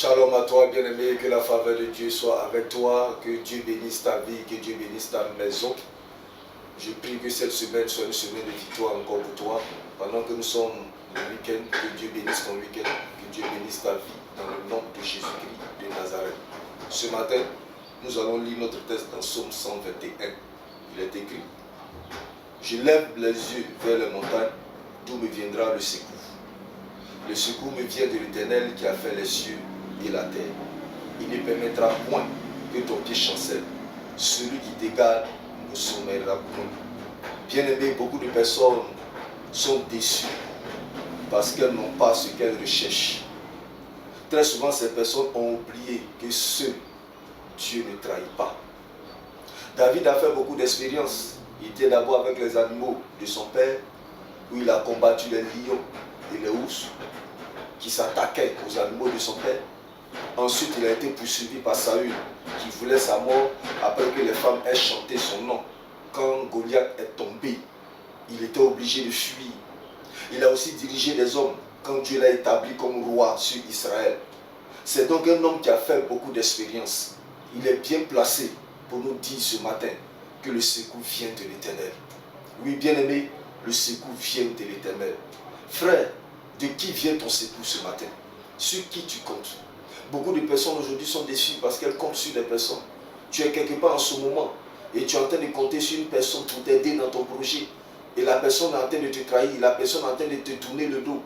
Shalom à toi, bien-aimé, que la faveur de Dieu soit avec toi, que Dieu bénisse ta vie, que Dieu bénisse ta maison. Je prie que cette semaine soit une semaine de victoire encore pour toi. Pendant que nous sommes le week-end, que Dieu bénisse ton week-end, que Dieu bénisse ta vie dans le nom de Jésus-Christ de Nazareth. Ce matin, nous allons lire notre texte dans Psaume 121. Il est écrit: je lève les yeux vers les montagnes, d'où me viendra le secours. Le secours me vient de l'Éternel qui a fait les cieux et la terre. Il ne permettra point que ton pied chancelle. Celui qui te garde ne sommeillera point. Bien-aimés, beaucoup de personnes sont déçues parce qu'elles n'ont pas ce qu'elles recherchent. Très souvent, ces personnes ont oublié que seul Dieu ne trahit pas. David a fait beaucoup d'expériences. Il était d'abord avec les animaux de son père, où il a combattu les lions et les ours qui s'attaquaient aux animaux de son père. Ensuite, il a été poursuivi par Saül, qui voulait sa mort après que les femmes aient chanté son nom. Quand Goliath est tombé, il était obligé de fuir. Il a aussi dirigé les hommes quand Dieu l'a établi comme roi sur Israël. C'est donc un homme qui a fait beaucoup d'expériences. Il est bien placé pour nous dire ce matin que le secours vient de l'Éternel. Oui, bien-aimé, le secours vient de l'Éternel. Frère, de qui vient ton secours ce matin? Sur qui tu comptes? Beaucoup de personnes aujourd'hui sont déçues parce qu'elles comptent sur des personnes. Tu es quelque part en ce moment et tu es en train de compter sur une personne pour t'aider dans ton projet. Et la personne est en train de te trahir, la personne est en train de te tourner le dos.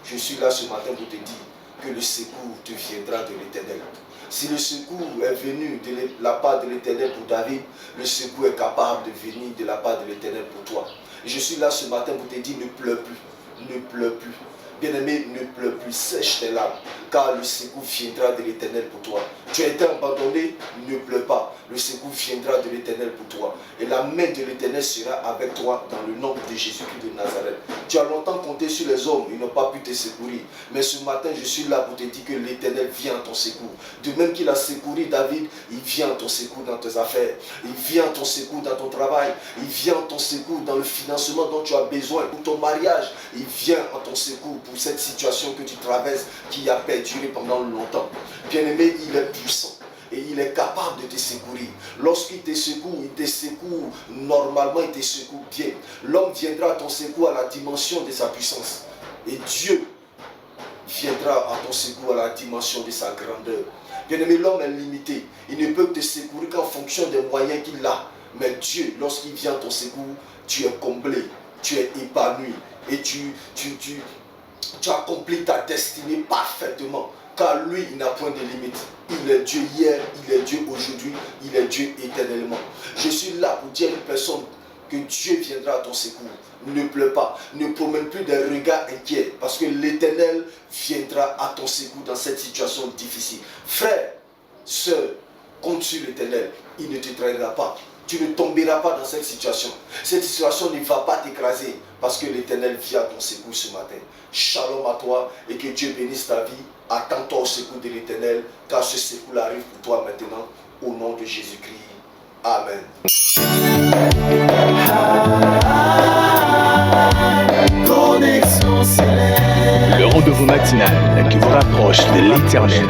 Je suis là ce matin pour te dire que le secours te viendra de l'Éternel. Si le secours est venu de la part de l'Éternel pour David, le secours est capable de venir de la part de l'Éternel pour toi. Et je suis là ce matin pour te dire, ne pleure plus, ne pleure plus. Bien-aimé, ne pleure plus, sèche tes larmes, car le secours viendra de l'Éternel pour toi. Tu as été abandonné, ne pleure pas. Le secours viendra de l'Éternel pour toi. Et la main de l'Éternel sera avec toi dans le nom de Jésus-Christ de Nazareth. Tu as longtemps compté sur les hommes, ils n'ont pas pu te secourir. Mais ce matin, je suis là pour te dire que l'Éternel vient à ton secours. De même qu'il a secouru David, il vient à ton secours dans tes affaires. Il vient à ton secours dans ton travail. Il vient à ton secours dans le financement dont tu as besoin. Pour ton mariage, il vient à ton secours pour cette situation que tu traverses qui a perduré pendant longtemps. Bien-aimé, il est puissant. Et il est capable de te secourir. Lorsqu'il te secoue normalement, il te secoue bien. L'homme viendra à ton secours à la dimension de sa puissance. Et Dieu viendra à ton secours à la dimension de sa grandeur. Bien-aimé, l'homme est limité. Il ne peut te secourir qu'en fonction des moyens qu'il a. Mais Dieu, lorsqu'il vient à ton secours, tu es comblé, tu es épanoui. Et tu accomplis ta destinée parfaitement. Car lui, il n'a point de limite. Il est Dieu hier, il est Dieu aujourd'hui, il est Dieu éternellement. Je suis là pour dire à une personne que Dieu viendra à ton secours. Ne pleure pas, ne promène plus des regards inquiets, parce que l'Éternel viendra à ton secours dans cette situation difficile. Frère, sœur, compte sur l'Éternel, il ne te trahira pas. Tu ne tomberas pas dans cette situation. Cette situation ne va pas t'écraser parce que l'Éternel vient à ton secours ce matin. Shalom à toi et que Dieu bénisse ta vie. Attends-toi au secours de l'Éternel car ce secours arrive pour toi maintenant au nom de Jésus-Christ. Amen. Le rendez-vous matinal qui vous rapproche de l'Éternel.